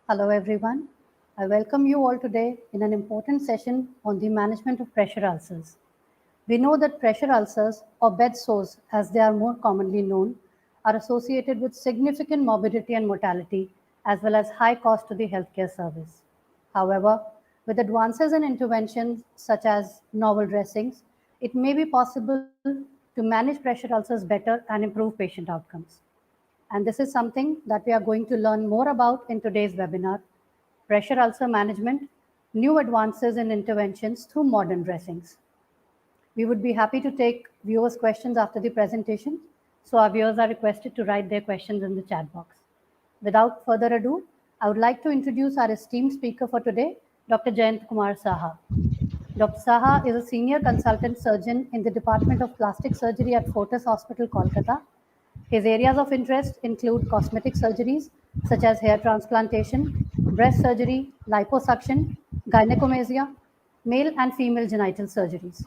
Hello everyone. I welcome you all today in an important session on the management of pressure ulcers. We know that pressure ulcers, or bed sores as they are more commonly known, are associated with significant morbidity and mortality as well as high cost to the healthcare service. However, with advances in interventions such as novel dressings, it may be possible to manage pressure ulcers better and improve patient outcomes. And this is something that we are going to learn more about in today's webinar, Pressure Ulcer Management, New Advances in Interventions Through Modern Dressings. We would be happy to take viewers' questions after the presentation, so our viewers are requested to write their questions in the chat box. Without further ado, I would like to introduce our esteemed speaker for today, Dr. Jayant Kumar Saha. Dr. Saha is a senior consultant surgeon in the Department of Plastic Surgery at Fortis Hospital, Kolkata. His areas of interest include cosmetic surgeries such as hair transplantation, breast surgery, liposuction, gynecomastia, male and female genital surgeries.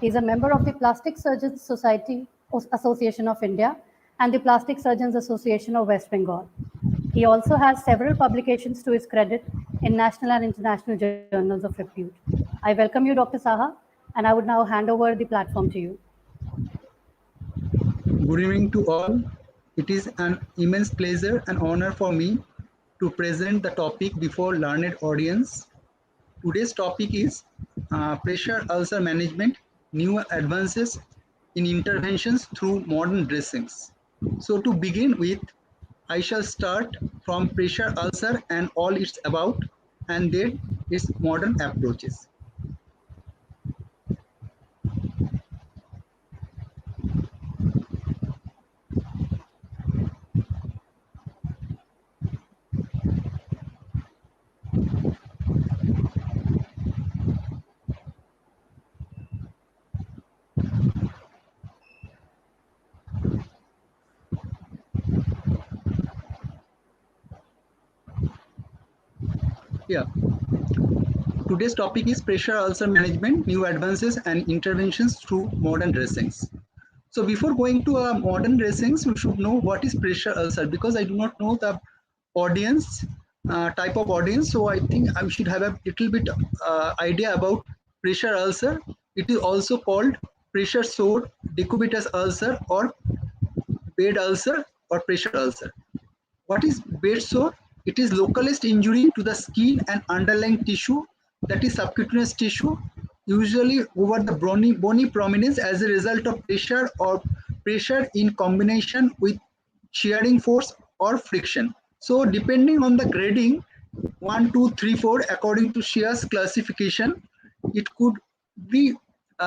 He is a member of the Plastic Surgeons Society Association of India and the Plastic Surgeons Association of West Bengal. He also has several publications to his credit in national and international journals of repute. I welcome you, Dr. Saha, and I would now hand over the platform to you. Good evening to all. It is an immense pleasure and honor for me to present the topic before learned audience. Today's topic is pressure ulcer management, new advances in interventions through modern dressings. So to begin with, I shall start from pressure ulcer and all it's about, and then its modern approaches. Yeah. Today's topic is pressure ulcer management, new advances and interventions through modern dressings. So before going to modern dressings, we should know what is pressure ulcer, because I do not know the audience, type of audience. So I think I should have a little bit idea about pressure ulcer. It is also called pressure sore, decubitus ulcer, or bed ulcer, or pressure ulcer. What is bed sore? It is localized injury to the skin and underlying tissue, that is subcutaneous tissue, usually over the bony prominence as a result of pressure or pressure in combination with shearing force or friction. So depending on the grading, 1, 2, 3, 4, according to Shear's classification, it could be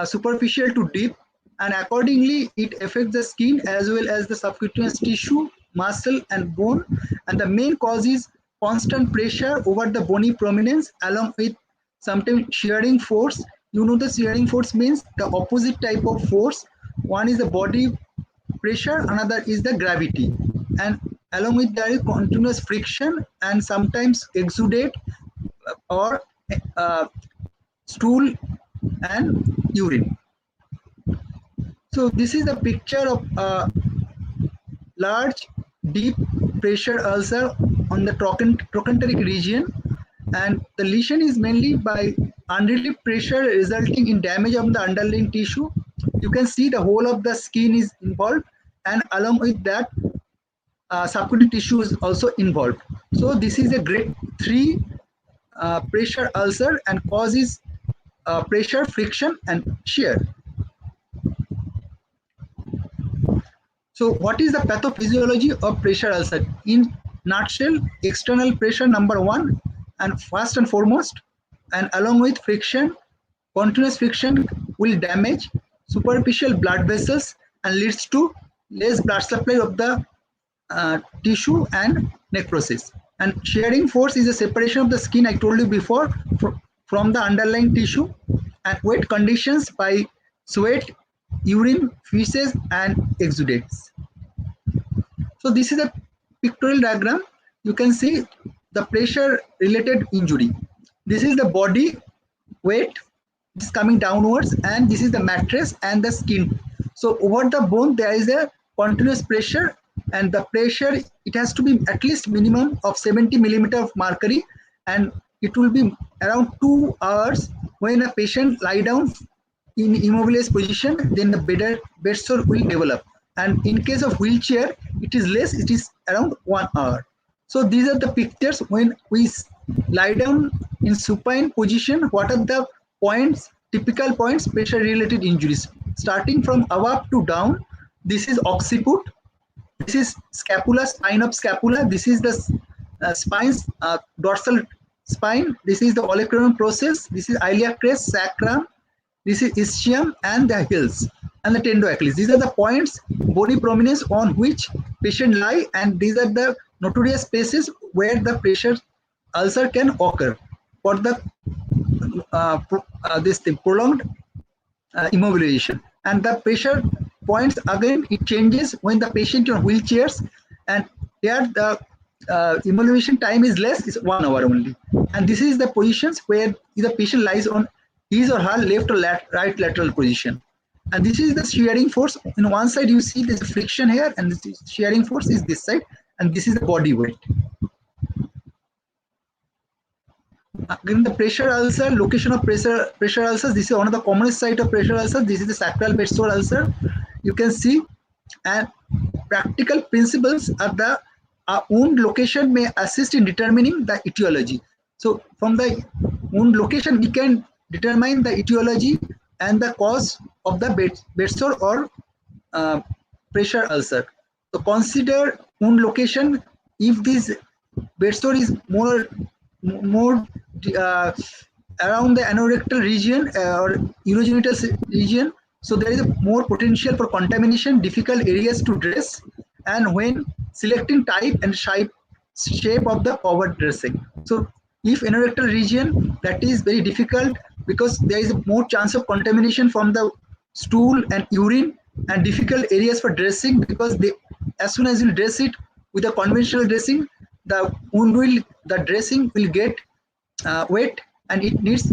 superficial to deep, and accordingly it affects the skin as well as the subcutaneous tissue, muscle and bone, and the main cause is constant pressure over the bony prominence along with sometimes shearing force. You know, the shearing force means the opposite type of force. One is the body pressure, another is the gravity, and along with there is continuous friction and sometimes exudate or stool and urine. So this is a picture of a large deep pressure ulcer on the trochanteric region, and the lesion is mainly by unrelieved pressure resulting in damage of the underlying tissue. You can see the whole of the skin is involved, and along with that subcutaneous tissue is also involved. So this is a grade 3 pressure ulcer and causes pressure, friction and shear. So what is the pathophysiology of pressure ulcer? In nutshell, external pressure number 1 and first and foremost, and along with friction, continuous friction will damage superficial blood vessels and leads to less blood supply of the tissue and necrosis. And shearing force is a separation of the skin, I told you before, from the underlying tissue, and wet conditions by sweat, urine, feces and exudates. So this is a pictorial diagram. You can see the pressure related injury. This is the body weight, is coming downwards, and this is the mattress and the skin. So over the bone there is a continuous pressure and the pressure, it has to be at least minimum of 70 millimeter of mercury, and it will be around 2 hours. When a patient lie down in immobilized position, then the bed sore will develop, and in case of wheelchair it is less, it is around 1 hour. So these are the pictures when we lie down in supine position. What are the points, typical points, pressure related injuries? Starting from above to down, this is occiput, this is scapula, spine of scapula, this is the spine's dorsal spine, this is the olecranon process, this is iliac crest, sacrum, this is ischium and the heels and the tendo Achilles. These are the points, bony prominence on which patient lie, and these are the notorious places where the pressure ulcer can occur for the this thing, prolonged immobilization. And the pressure points, again it changes when the patient on wheelchairs, and here the immobilization time is less, is 1 hour only. And this is the positions where the patient lies on his or her left or right lateral position. And this is the shearing force. In one side you see there's a friction here, and the shearing force is this side, and this is the body weight. Again, the pressure ulcer, location of pressure ulcers. This is one of the commonest site of pressure ulcer. This is the sacral bed sore ulcer. You can see, and practical principles of the wound location may assist in determining the etiology. So from the wound location, we can determine the etiology and the cause of the bed sore or pressure ulcer. So consider wound location. If this bed sore is more around the anorectal region or urogenital region, so there is a more potential for contamination, difficult areas to dress, and when selecting type and shape of the cover dressing. So if anorectal region, that is very difficult because there is more chance of contamination from the stool and urine, and difficult areas for dressing because they, as soon as you dress it with a conventional dressing, the wound will, the dressing will get wet, and it needs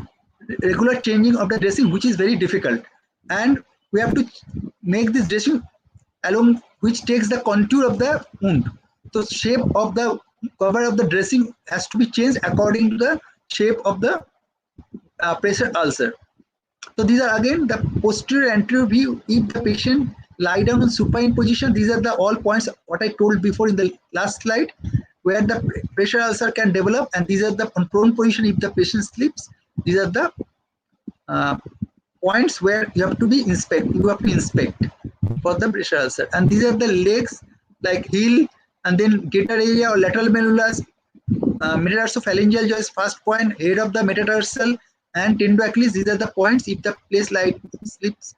regular changing of the dressing, which is very difficult. And we have to make this dressing along which takes the contour of the wound. So shape of the cover of the dressing has to be changed according to the shape of the pressure ulcer. So these are again the posterior anterior view. If the patient lie down in supine position, these are the all points what I told before in the last slide, where the pressure ulcer can develop, and these are the prone position if the patient sleeps. These are the points where you have to be inspect for the pressure ulcer. And these are the legs, like heel, and then gaiter area or lateral malleolus, metatarso-phalangeal joist first point, head of the metatarsal, and tendo Achilles. These are the points if the place sleeps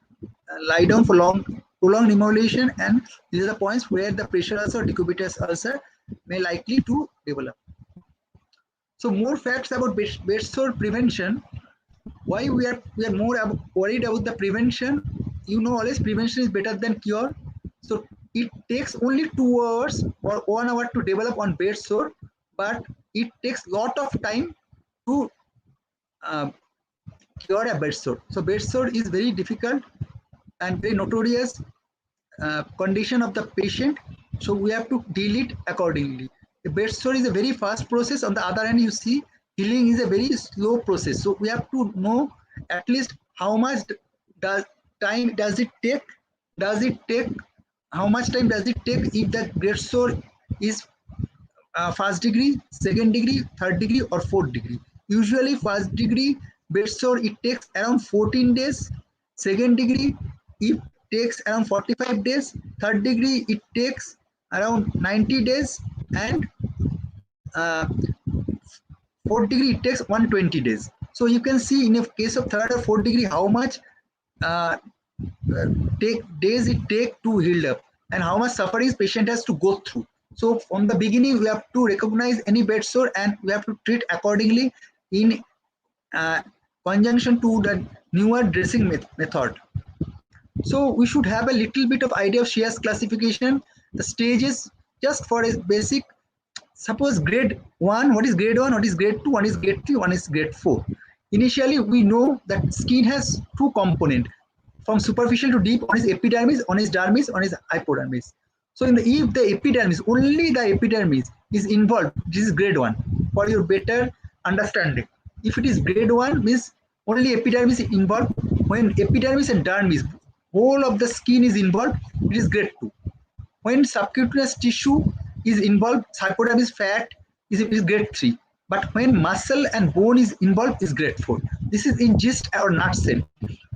lie down for prolonged immobilization, and these are the points where the pressure ulcer or decubitus ulcer may likely to develop. So more facts about bed sore prevention. Why we are more worried about the prevention? You know, always prevention is better than cure. So it takes only 2 hours or 1 hour to develop on bed sore, but it takes lot of time to cure a bed sore. So bed sore is very difficult and very notorious condition of the patient. So we have to deal it accordingly. The bed sore is a very fast process. On the other hand, you see healing is a very slow process. So we have to know at least how much time does it take? How much time does it take if the bed sore is first degree, second degree, third degree, or fourth degree? Usually first degree bed sore, it takes around 14 days. Second degree, it takes around 45 days. Third degree, it takes around 90 days. And fourth degree, it takes 120 days. So you can see in a case of third or fourth degree how much days it take to heal up, and how much suffering patient has to go through. So from the beginning, we have to recognize any bed sore, and we have to treat accordingly in conjunction to the newer dressing method. So we should have a little bit of idea of Shear's classification. The stages, just for a basic, suppose grade 1, what is grade 1, what is grade 2, one is grade 3, one is grade 4. Initially, we know that skin has two components, from superficial to deep. One is epidermis, one is dermis, one is hypodermis. So if the epidermis, only the epidermis is involved, this is grade 1 for your better understanding. If it is grade 1 means only epidermis is involved. When epidermis and dermis, whole of the skin is involved, it is grade 2. When subcutaneous tissue is involved, hypodermis fat is grade 3. But when muscle and bone is involved, is grade 4. This is in gist or nutshell.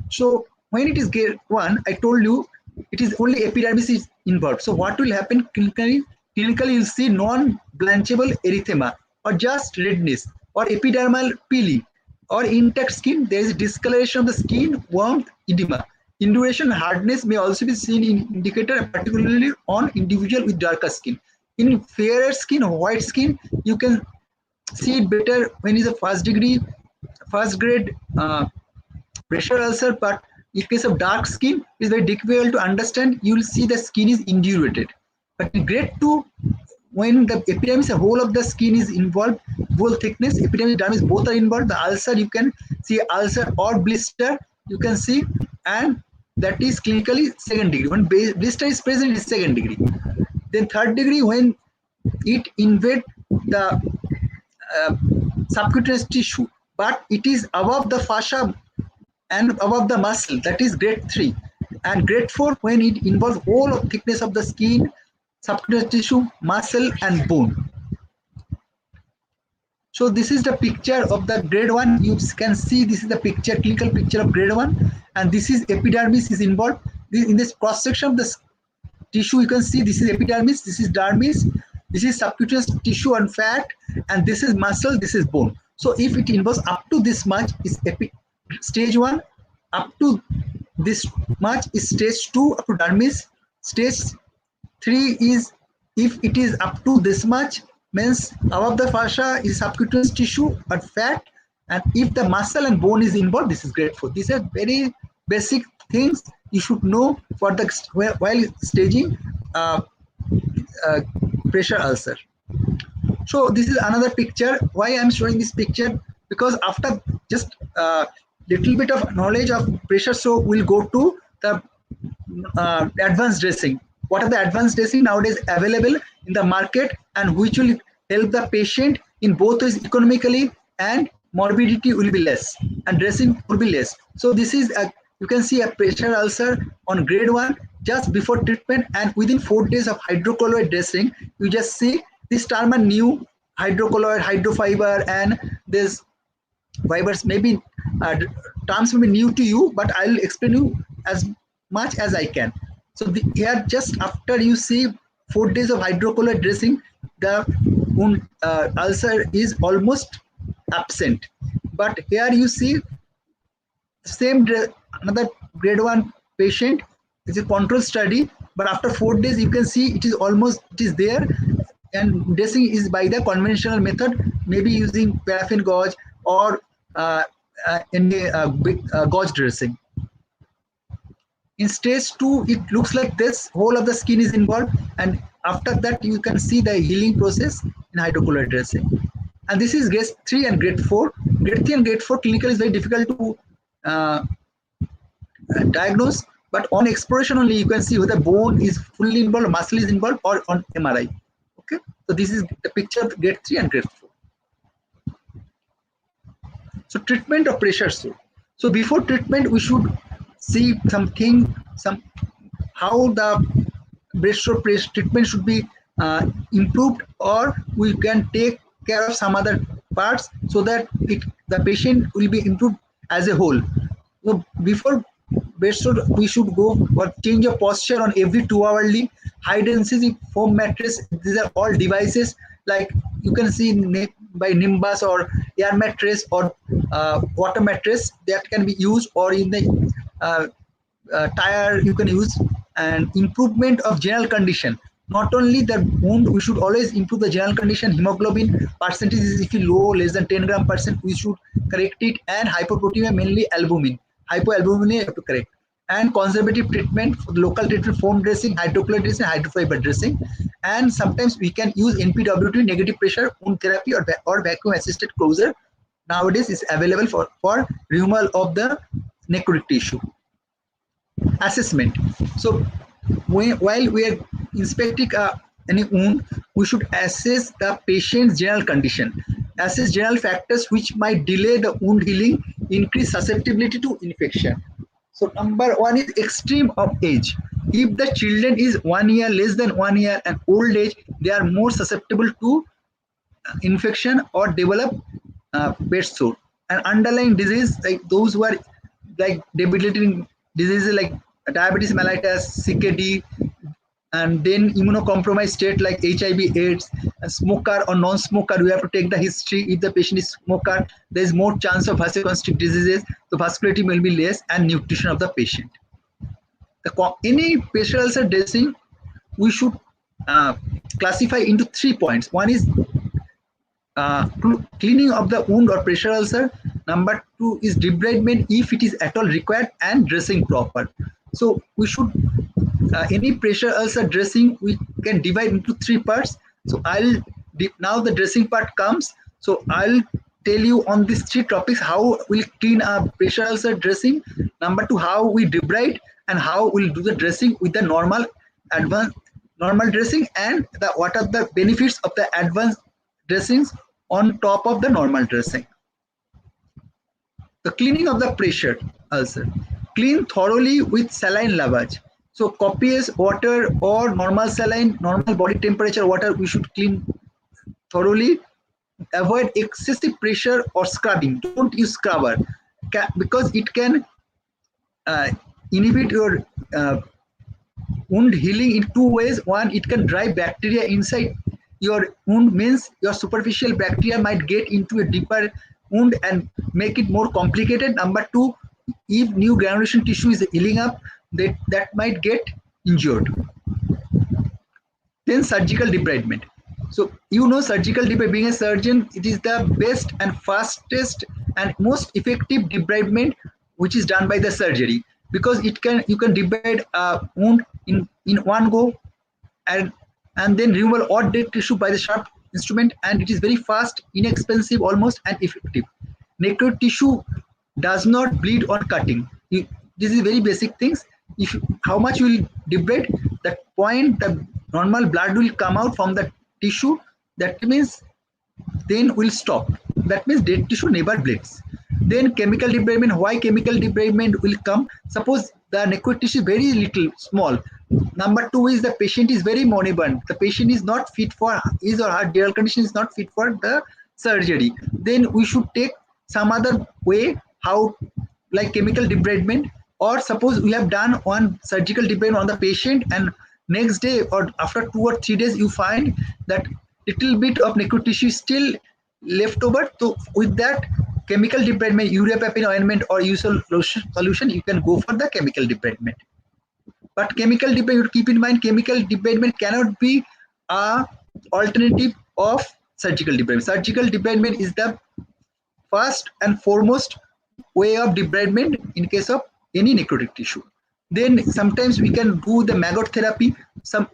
So when it is grade 1, I told you it is only epidermis is involved. So what will happen clinically? Clinically, you'll see non-blanchable erythema or just redness or epidermal peeling or intact skin. There is discoloration of the skin, warmth, edema. Induration hardness may also be seen in indicator, particularly on individual with darker skin. In fairer skin or white skin, you can see it better when it's a first grade pressure ulcer, but in case of dark skin, it's very difficult to understand. You will see the skin is indurated. But in grade 2, when the epidermis, the whole of the skin is involved, whole thickness, epidermis, dermis, both are involved. The ulcer, you can see ulcer or blister, you can see, and that is clinically second degree. When blister is present, it's second degree. Then third degree, when it invade the subcutaneous tissue, but it is above the fascia and above the muscle, that is grade 3. And grade 4, when it involves all of thickness of the skin, subcutaneous tissue, muscle and bone. So this is the picture of the grade 1. You can see this is the picture, clinical picture of grade 1, and this is epidermis is involved. In this cross section of the tissue, you can see this is epidermis, this is dermis, this is subcutaneous tissue and fat, and this is muscle, this is bone. So if it involves up to this much is stage 1, up to this much is stage 2, up to dermis. Stage 3 is if it is up to this much, means above the fascia is subcutaneous tissue or fat, and if the muscle and bone is involved, this is grade 4. These are very basic things you should know for the while staging pressure ulcer. So this is another picture. Why I'm showing this picture? Because after just little bit of knowledge of pressure, so we'll go to the advanced dressing. What are the advanced dressing nowadays available in the market, and which will help the patient in both ways, economically, and morbidity will be less and dressing will be less. So this is you can see a pressure ulcer on grade 1 just before treatment, and within 4 days of hydrocolloid dressing, you just see this term are new, hydrocolloid, hydrofiber, and this fibers maybe terms may be new to you, but I'll explain you as much as I can. So here, just after you see 4 days of hydrocolloid dressing, the wound ulcer is almost absent. But here you see same another grade 1 patient. It's a control study, but after 4 days you can see it is there, and dressing is by the conventional method, maybe using paraffin gauze or gauze dressing. In stage 2, it looks like this, whole of the skin is involved, and after that you can see the healing process in hydrocolloid dressing. And this is grade 3 and grade 4. Grade 3 and grade 4 clinical is very difficult to diagnose, but on exploration only you can see whether bone is fully involved, muscle is involved, or on MRI. Okay, so this is the picture of grade 3 and grade 4. So treatment of pressure sore. So before treatment, we should see how the breast sore treatment should be improved, or we can take care of some other parts so that the patient will be improved as a whole. So before breast sore, we should go for change of posture on every 2 hourly, high density foam mattress. These are all devices like you can see by Nimbus or air mattress or water mattress that can be used, or in the tire you can use. And improvement of general condition, not only the wound, we should always improve the general condition. Hemoglobin percentage is if you low, less than 10 gram %, we should correct it. And hypoproteinemia, mainly albumin, hypoalbuminemia, you have to correct. And conservative treatment for the local treatment, foam dressing, hydrocolloid dressing, hydrofiber dressing. And sometimes we can use NPWT, negative pressure wound therapy, or vacuum assisted closure. Nowadays is available for removal of the necrotic tissue. Assessment. So while we are inspecting any wound, we should assess the patient's general condition, assess general factors which might delay the wound healing, increase susceptibility to infection. So number one is extreme of age. If the children is 1 year, less than 1 year, and old age, they are more susceptible to infection or develop bed sore. And underlying disease like those who are like debilitating diseases like diabetes mellitus, CKD, and then immunocompromised state like HIV, AIDS, a smoker or non-smoker, we have to take the history. If the patient is smoker, there is more chance of vasoconstrict diseases, so vascularity will be less, and nutrition of the patient. Any pressure ulcer dressing, we should uh, classify into 3 points. One is cleaning of the wound or pressure ulcer. Number 2 is debridement if it is at all required, and dressing proper. So we should any pressure ulcer dressing we can divide into 3 parts. So now the dressing part comes. So I'll tell you on these 3 topics how we'll clean a pressure ulcer dressing. Number 2, how we debride, and how we'll do the dressing with the normal dressing, and what are the benefits of the advanced dressings on top of the normal dressing. The cleaning of the pressure ulcer. Clean thoroughly with saline lavage. So copious water or normal saline, normal body temperature water, we should clean thoroughly. Avoid excessive pressure or scrubbing. Don't use scrubber because it can inhibit your wound healing in 2 ways. One, it can drive bacteria inside your wound, means your superficial bacteria might get into a deeper wound and make it more complicated. Number 2, if new granulation tissue is healing up, that might get injured. Then surgical debridement. So surgical debridement, being a surgeon, it is the best and fastest and most effective debridement which is done by the surgery, because you can debride a wound in one go, and then removal all dead tissue by the sharp instrument, and it is very fast, inexpensive almost, and effective. Necrotic tissue does not bleed on cutting. This is very basic things. If how much you will debride, that point the normal blood will come out from the tissue, that means then will stop. That means dead tissue never bleeds. Then chemical debridement. Why chemical debridement will come? Suppose the necrotic tissue is very little, small. Number 2 is the patient is very moribund. The patient is not fit for his or her general condition, is not fit for the surgery. Then we should take some other way, how like chemical debridement. Or suppose we have done one surgical debridement on the patient, and next day or after 2 or 3 days you find that little bit of necrotic tissue still left over. So with that chemical debridement, ureapapine ointment or usual solution, you can go for the chemical debridement. But chemical debridement, keep in mind, chemical debridement cannot be a alternative of surgical debridement. Surgical debridement is the first and foremost way of debridement in case of any necrotic tissue. Then sometimes we can do the maggot therapy.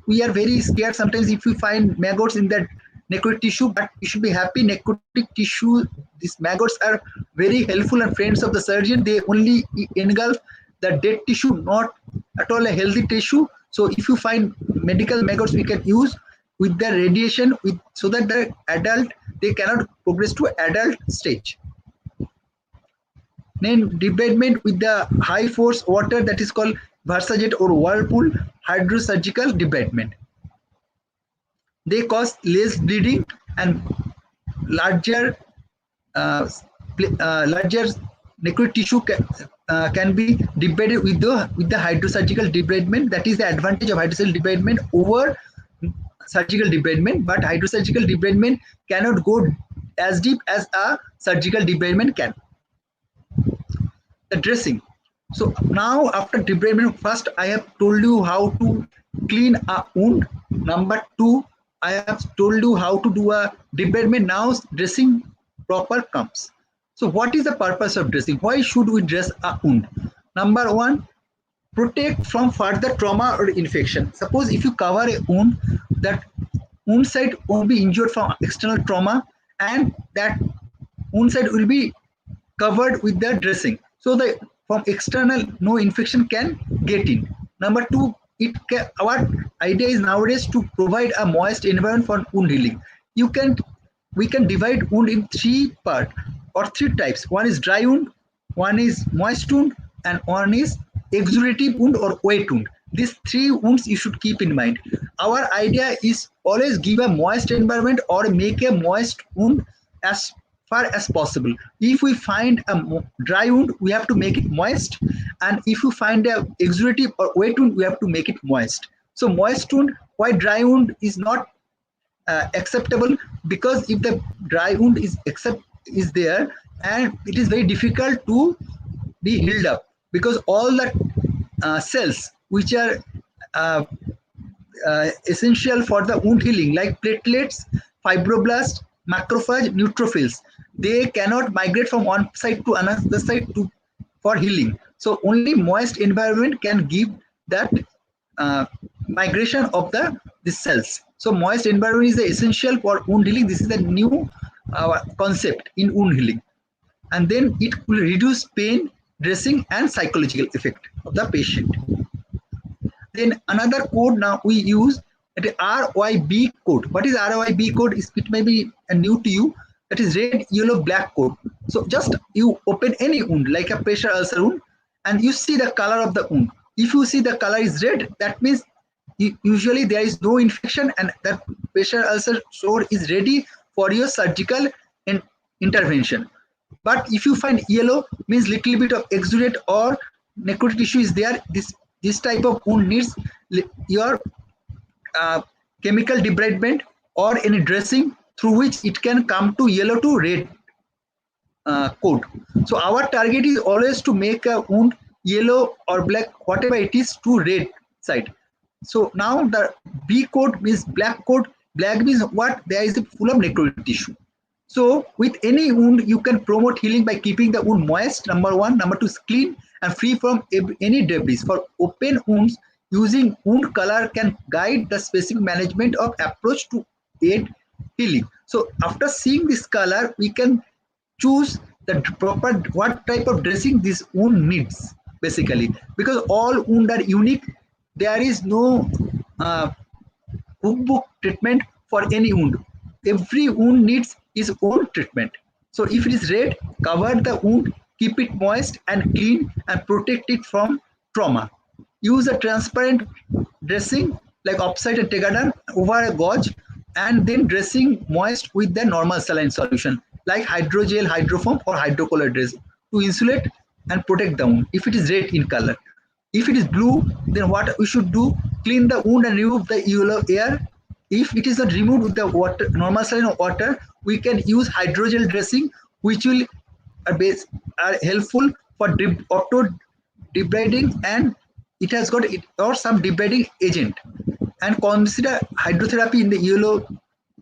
We are very scared sometimes if we find maggots in that necrotic tissue, but you should be happy. Necrotic tissue, these maggots are very helpful and friends of the surgeon. They only engulf the dead tissue, not at all a healthy tissue. So if you find medical maggots, we can use with the radiation, so that the adult, they cannot progress to adult stage. Then debridement with the high force water, that is called Versajet or Whirlpool hydrosurgical debridement. They cause less bleeding and larger necrotic tissue can be debrided with the hydrosurgical debridement. That is the advantage of hydrosurgical debridement over surgical debridement. But hydrosurgical debridement cannot go as deep as a surgical debridement can. The dressing. So now after debridement, first I have told you how to clean a wound. Number 2, I have told you how to do a debridement. Now dressing proper comes. So what is the purpose of dressing? Why should we dress a wound? Number 1, protect from further trauma or infection. Suppose if you cover a wound, that wound site won't be injured from external trauma, and that wound site will be covered with the dressing. So from external, no infection can get in. Number 2, our idea is nowadays to provide a moist environment for wound healing. We can divide wound in three part or three types. One is dry wound, one is moist wound, and one is exudative wound or wet wound. These three wounds you should keep in mind. Our idea is always give a moist environment or make a moist wound as far as possible. If we find a dry wound, we have to make it moist, and if you find a exudative or wet wound, we have to make it moist. So moist wound, why dry wound is not acceptable? Because if the dry wound is there, and it is very difficult to be healed up, because all the cells which are uh, essential for the wound healing, like platelets, fibroblasts, macrophage, neutrophils, they cannot migrate from one side to another side to for healing. So only moist environment can give that migration of the cells. So moist environment is essential for wound healing. This is a new concept in wound healing, and then it will reduce pain, dressing, and psychological effect of the patient. Then another code now we use, that is RYB code. What is RYB code? It may be new to you. That is red, yellow, black code. So just you open any wound like a pressure ulcer wound, and you see the color of the wound. If you see the color is red, that means usually there is no infection, and that pressure ulcer sore is ready for your surgical intervention. But if you find yellow, means little bit of exudate or necrotic tissue is there. This type of wound needs your chemical debridement or any dressing through which it can come to yellow to red code. So our target is always to make a wound yellow or black, whatever it is, to red side. So now the B code means black code. Black means what? There is a full of necrotic tissue. So with any wound, you can promote healing by keeping the wound moist, number one. Number two is clean and free from any debris. For open wounds, using wound color can guide the specific management of approach to aid healing. So after seeing this color, we can choose the proper what type of dressing this wound needs, basically, because all wounds are unique. There is no cookbook treatment for any wound. Every wound needs its own treatment. So if it is red, cover the wound, keep it moist and clean, and protect it from trauma. Use a transparent dressing like Opsite and Tegadan over a gauze, and then dressing moist with the normal saline solution like hydrogel, hydrofoam, or hydrocolloid dressing to insulate and protect the wound if it is red in color. If it is blue, then what we should do? Clean the wound and remove the yellow air. If it is not removed with the water, normal saline or water, we can use hydrogel dressing, which will are helpful for auto debriding, and it has got it or some debriding agent. And consider hydrotherapy in the yellow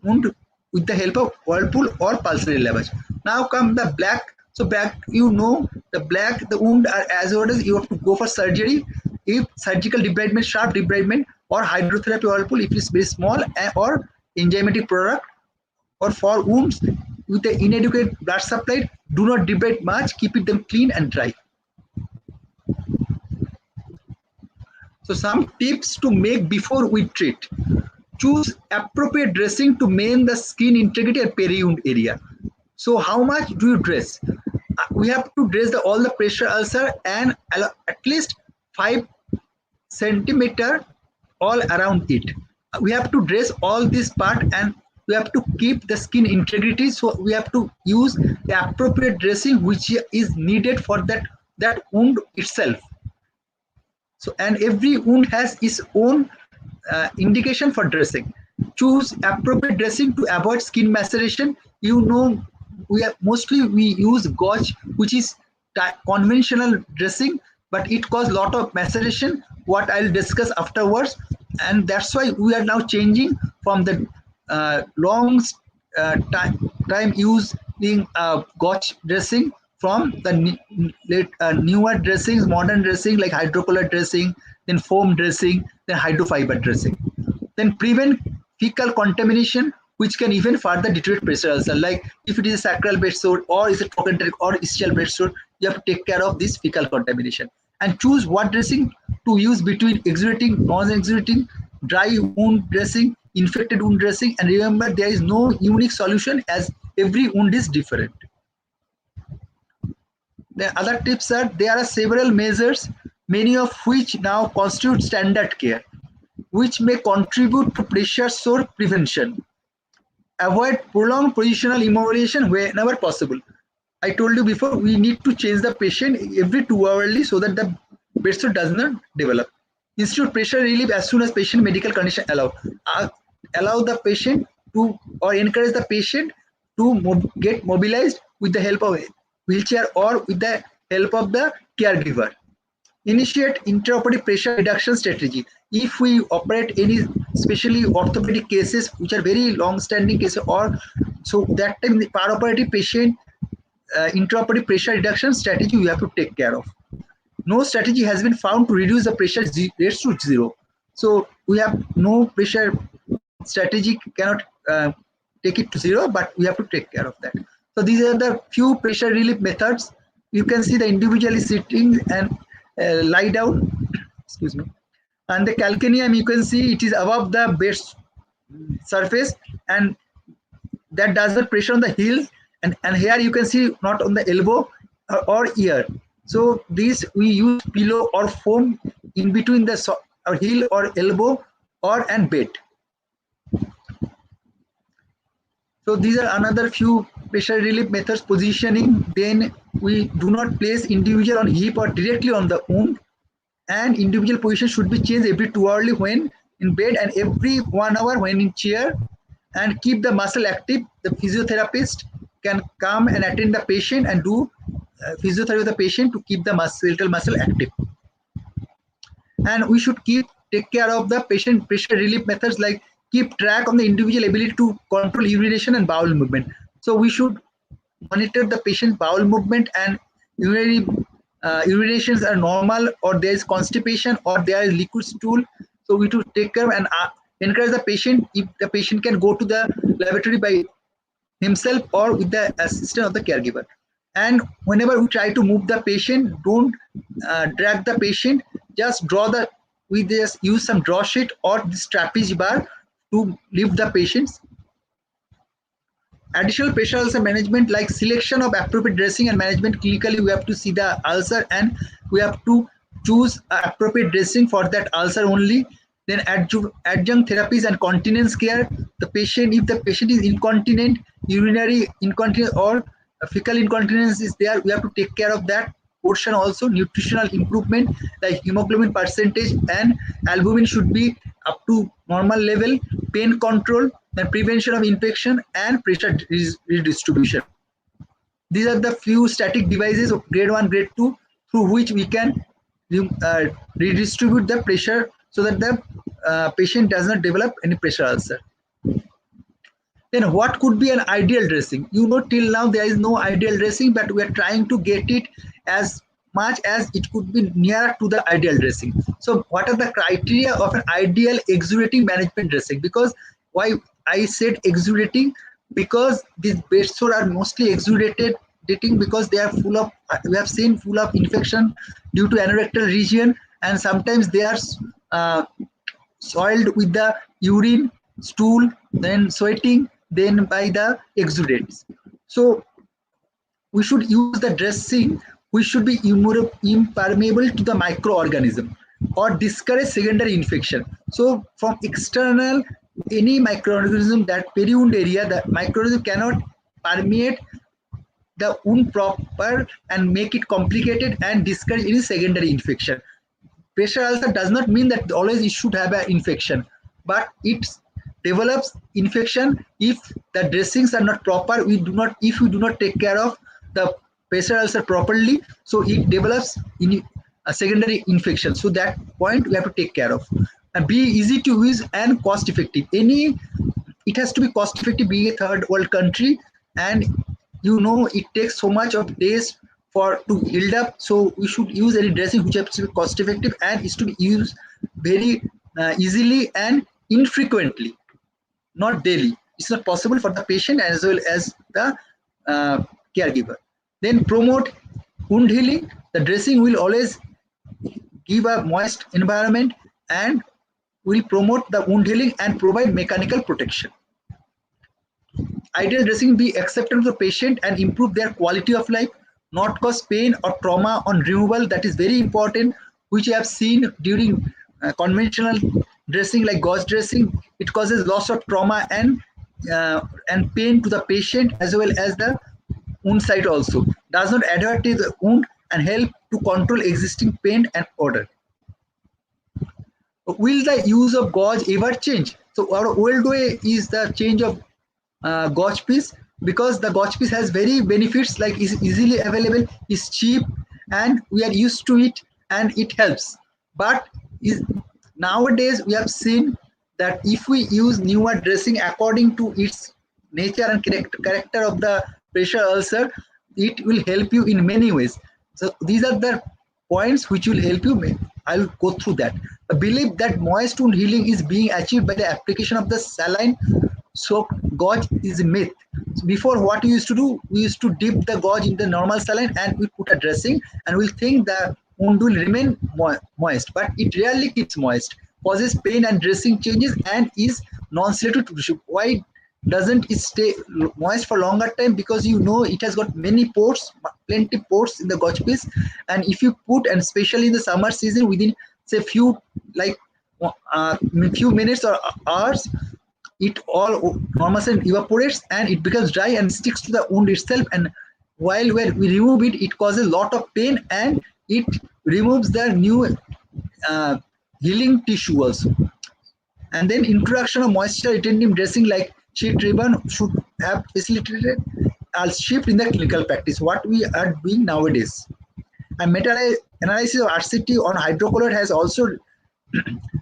wound with the help of whirlpool or pulsary lavage. Now come the black. So black, the wound are as old as you have to go for surgery. If surgical debridement, sharp debridement, or hydrotherapy whirlpool, if it is very small, or enzymatic product, or for wounds with the inadequate blood supply, do not debride much. Keep it them clean and dry. So some tips to make before we treat. Choose appropriate dressing to maintain the skin integrity and peri-wound area. So how much do you dress? We have to dress all the pressure ulcer and at least 5 centimeter all around it. We have to dress all this part, and we have to keep the skin integrity. So we have to use the appropriate dressing which is needed for that wound itself. So, and every wound has its own indication for dressing. Choose appropriate dressing to avoid skin maceration. We use gauze, which is conventional dressing, but it causes a lot of maceration, what I'll discuss afterwards. And that's why we are now changing from the long time using gauze dressing from the newer dressings, modern dressing like hydrocolloid dressing, then foam dressing, then hydrofiber dressing. Then prevent fecal contamination, which can even further deteriorate pressure ulcer. Like if it is a sacral bed sore or is a trochanteric or ischial bed sore, you have to take care of this fecal contamination. And choose what dressing to use between exudating, non-exudating, dry wound dressing, infected wound dressing, and remember there is no unique solution as every wound is different. The other tips are there are several measures, many of which now constitute standard care, which may contribute to pressure sore prevention. Avoid prolonged positional immobilization whenever possible. I told you before, we need to change the patient every 2 hourly so that the bed sore does not develop. Institute pressure relief as soon as patient medical condition allow. Allow the patient to or encourage the patient to get mobilized with the help of a wheelchair or with the help of the caregiver. Initiate intraoperative pressure reduction strategy. If we operate any, especially orthopedic cases, which are very long-standing cases, or so that time the per-operative patient intraoperative pressure reduction strategy we have to take care of. No strategy has been found to reduce the pressure rates to zero. So we have no pressure strategy cannot take it to zero, but we have to take care of that. So these are the few pressure relief methods. You can see the individual is sitting and lie down. Excuse me. And the calcaneum, you can see it is above the bed surface, and that does not pressure on the heel. And here you can see not on the elbow or ear. So these we use pillow or foam in between the heel or elbow or and bed. So these are another few pressure relief methods. Positioning, then we do not place individual on hip or directly on the wound, and individual position should be changed every 2 hourly when in bed and every 1 hour when in chair, and keep the muscle active. The physiotherapist can come and attend the patient and do physiotherapy with the patient to keep the skeletal muscle active. And we should take care of the patient pressure relief methods, like keep track on the individual ability to control urination and bowel movement. So we should monitor the patient's bowel movement, and urinations are normal, or there is constipation, or there is liquid stool. So we should take care and encourage the patient, if the patient can go to the laboratory by himself or with the assistance of the caregiver. And whenever we try to move the patient, don't drag the patient, just we just use some draw sheet or this trapeze bar to lift the patients. Additional pressure ulcer management, like selection of appropriate dressing and management. Clinically, we have to see the ulcer and we have to choose appropriate dressing for that ulcer only. Then adjunct therapies and continence care. The patient, if the patient is incontinent, urinary incontinence or fecal incontinence is there, we have to take care of that portion also. Nutritional improvement, like hemoglobin percentage and albumin should be up to normal level. Pain control, then prevention of infection and pressure redistribution. These are the few static devices of grade 1, grade 2 through which we can redistribute the pressure so that the patient does not develop any pressure ulcer. Then what could be an ideal dressing? You know, till now there is no ideal dressing, but we are trying to get it as much as it could be nearer to the ideal dressing. So what are the criteria of an ideal exudating management dressing? Because why I said exudating, because these bed sores are mostly exudating because they are full of, we have seen full of infection due to anorectal region, and sometimes they are soiled with the urine, stool, then sweating, then by the exudates. So we should use the dressing, we should be impermeable to the microorganism or discourage secondary infection. So from external, any microorganism, that peri-wound area, the microorganism cannot permeate the wound proper and make it complicated and discourage any secondary infection. Pressure ulcer does not mean that always it should have an infection, but it develops infection if the dressings are not proper. If we do not take care of the pressure ulcer properly, so it develops in a secondary infection. So that point we have to take care of. And be easy to use and cost effective. It has to be cost effective, being a third world country, and you know it takes so much of days to heal up. So we should use any dressing which has to be cost effective and is to be used very easily and infrequently, not daily. It's not possible for the patient as well as the caregiver. Then promote wound healing. The dressing will always give a moist environment and will promote the wound healing and provide mechanical protection. Ideal dressing be acceptable to the patient and improve their quality of life, not cause pain or trauma on removal. That is very important, which I have seen during conventional dressing like gauze dressing. It causes loss of trauma and pain to the patient as well as the wound site also. Does not adhere to the wound and help to control existing pain and odor. Will the use of gauze ever change? So our old way is the change of gauze piece, because the gauze piece has very benefits, like is easily available, is cheap, and we are used to it and it helps. But nowadays we have seen that if we use newer dressing according to its nature and character of the pressure ulcer, it will help you in many ways. So these are the points which will help you. I'll go through that. I believe that moist wound healing is being achieved by the application of the saline soaked gauze is a myth. So before, what we used to do, we used to dip the gauze in the normal saline and we put a dressing and we'll think the wound will remain moist, but it rarely keeps moist, causes pain and dressing changes and is non-selective to tissue. Why doesn't it stay moist for longer time? Because you know it has got many pores, plenty pores in the gauze piece, and if you put, and especially in the summer season, within say few like few minutes or hours, it all normally evaporates and it becomes dry and sticks to the wound itself, and while we remove it, it causes a lot of pain and it removes the new healing tissue also. And then introduction of moisture retentive dressing like sheet ribbon should have facilitated a shift in the clinical practice, what we are doing nowadays. And meta-analysis of RCT on hydrocolloid has also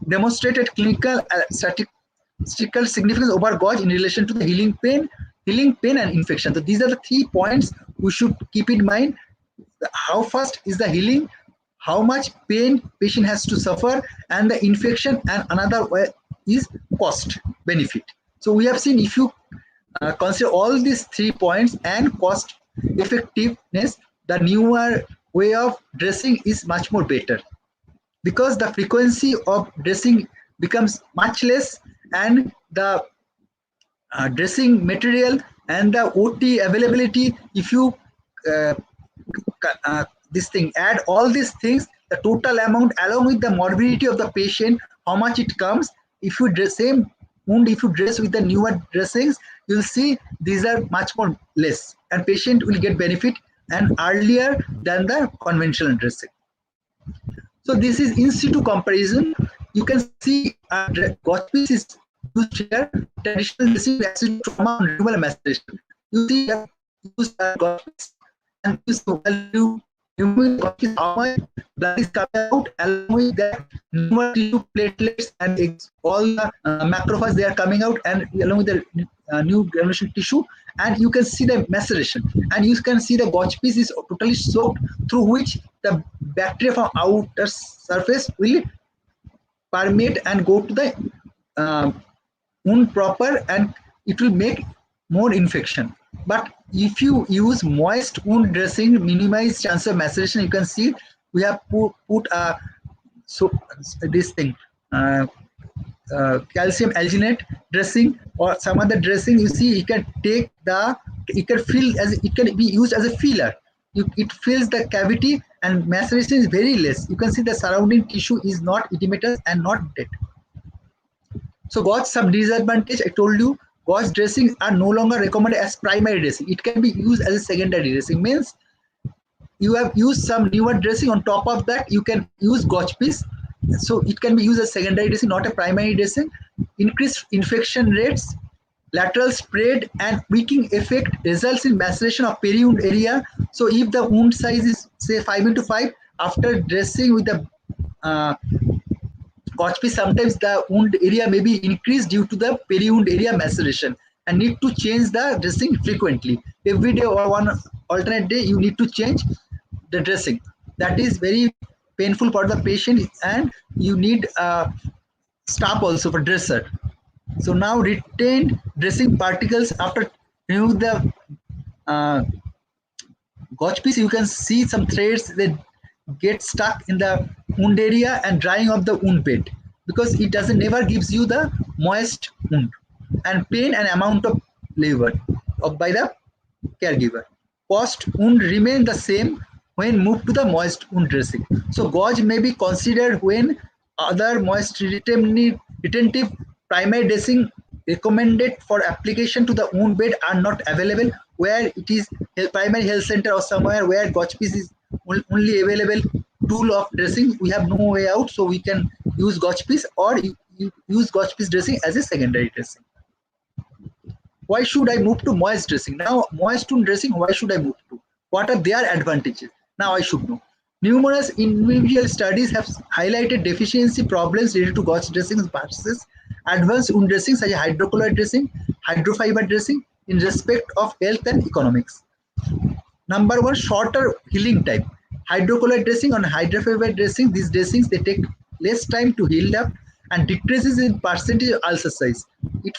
demonstrated clinical statistical significance over gauze in relation to the healing pain and infection. So these are the 3 points we should keep in mind. How fast is the healing, how much pain patient has to suffer, and the infection, and another way is cost benefit. So we have seen, if you consider all these 3 points and cost effectiveness, the newer way of dressing is much more better, because the frequency of dressing becomes much less, and the dressing material and the OT availability, if you this thing add all these things, the total amount along with the morbidity of the patient, how much it comes, if you dress same wound, if you dress with the newer dressings, you'll see these are much more less, and patient will get benefit and earlier than the conventional dressing. So this is in situ comparison. You can see gauze piece is used here. Traditional dressing acid trauma and removal maceration. You see use gauze piece, and you remove gauze piece, how much blood is coming out, along with that newer tissue platelets and all the macrophages, they are coming out, and along with the new granulation tissue, and you can see the maceration, and you can see the gauze piece is totally soaked, through which the bacteria from outer surface will permeate and go to the wound proper, and it will make more infection. But if you use moist wound dressing, minimize chance of maceration. You can see we have put a this thing calcium alginate dressing or some other dressing. You see, you can take the, it can fill as, it can be used as a filler. It fills the cavity and maceration is very less. You can see the surrounding tissue is not edematous and not dead. So gauze some disadvantage, I told you, gauze dressings are no longer recommended as primary dressing. It can be used as a secondary dressing. Means you have used some newer dressing, on top of that you can use gauze piece. So it can be used as secondary dressing, not a primary dressing. Increased infection rates, lateral spread and wicking effect results in maceration of peri-wound area. So if the wound size is say 5x5, after dressing with the gauze piece, sometimes the wound area may be increased due to the peri-wound area maceration, and need to change the dressing frequently. Every day or one alternate day you need to change the dressing. That is very painful for the patient, and you need staff also for dresser. So now retained dressing particles, after remove the gauze piece, you can see some threads that get stuck in the wound area and drying of the wound bed, because it doesn't never gives you the moist wound, and pain and amount of labor of by the caregiver. Post wound remain the same when moved to the moist wound dressing. So gauze may be considered when other moist retentive primary dressing recommended for application to the wound bed are not available, where it is a primary health center or somewhere where gauze piece is only available tool of dressing. We have no way out, so we can use gauze piece, or you use gauze piece dressing as a secondary dressing. Why should I move to moist dressing? Now, moist wound dressing, why should I move to? What are their advantages? Now I should know. Numerous individual studies have highlighted deficiency problems related to gauze dressings versus advanced wound dressing such as hydrocolloid dressing, hydrofiber dressing in respect of health and economics. Number one, shorter healing time. Hydrocolloid dressing and hydrofiber dressing, these dressings they take less time to heal up and decreases in percentage of ulcer size. It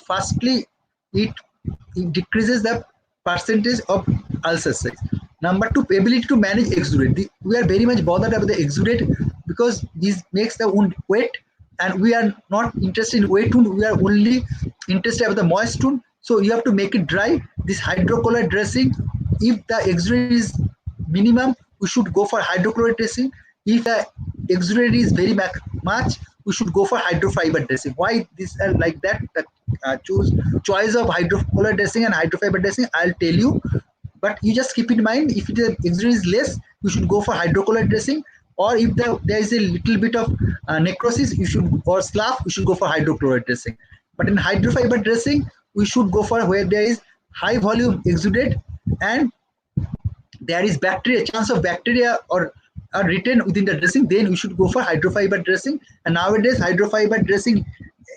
it decreases the percentage of ulcer size. Number two, ability to manage exudate. We are very much bothered about the exudate because this makes the wound wet, and we are not interested in wet wound. We are only interested about the moist wound. So you have to make it dry. This hydrocolloid dressing, if the exudate is minimum, we should go for hydrocolloid dressing. If the exudate is very much, we should go for hydrofiber dressing. Why this are like that? The choice of hydrocolloid dressing and hydrofiber dressing, I'll tell you. But you just keep in mind, if the exudate is less, you should go for hydrocolloid dressing. Or if there is a little bit of necrosis, you should, or slough, you should go for hydrochloride dressing. But in hydrofiber dressing, we should go for where there is high volume exudate and there is bacteria, chance of bacteria or are retained within the dressing, then we should go for hydrofiber dressing. And nowadays hydrofiber dressing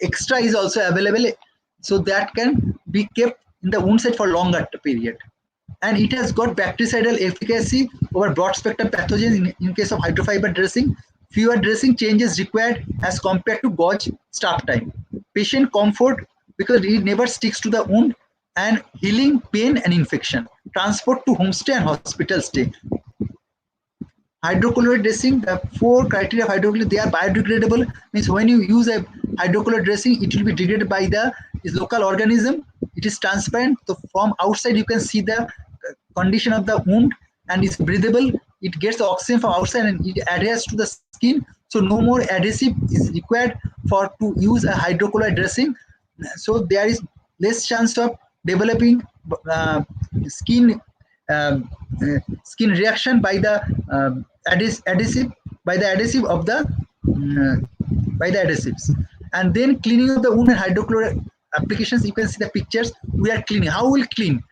extra is also available, so that can be kept in the wound site for longer period. And it has got bactericidal efficacy over broad spectrum pathogens in case of hydrofiber dressing. Fewer dressing changes required as compared to gauze start time. Patient comfort because it never sticks to the wound, and healing pain and infection. Transport to homestay and hospital stay. Hydrocolloid dressing, the four criteria of hydrocolloid, they are biodegradable, means when you use a hydrocolloid dressing, it will be degraded by the local organism. It is transparent, so from outside you can see the condition of the wound, and it's breathable. It gets the oxygen from outside and it adheres to the skin, so no more adhesive is required for to use a hydrocolloid dressing. So there is less chance of developing skin skin reaction by the adhesive of the by the adhesives. And then cleaning of the wound and hydrochloric applications, you can see the pictures. We are cleaning. How will clean?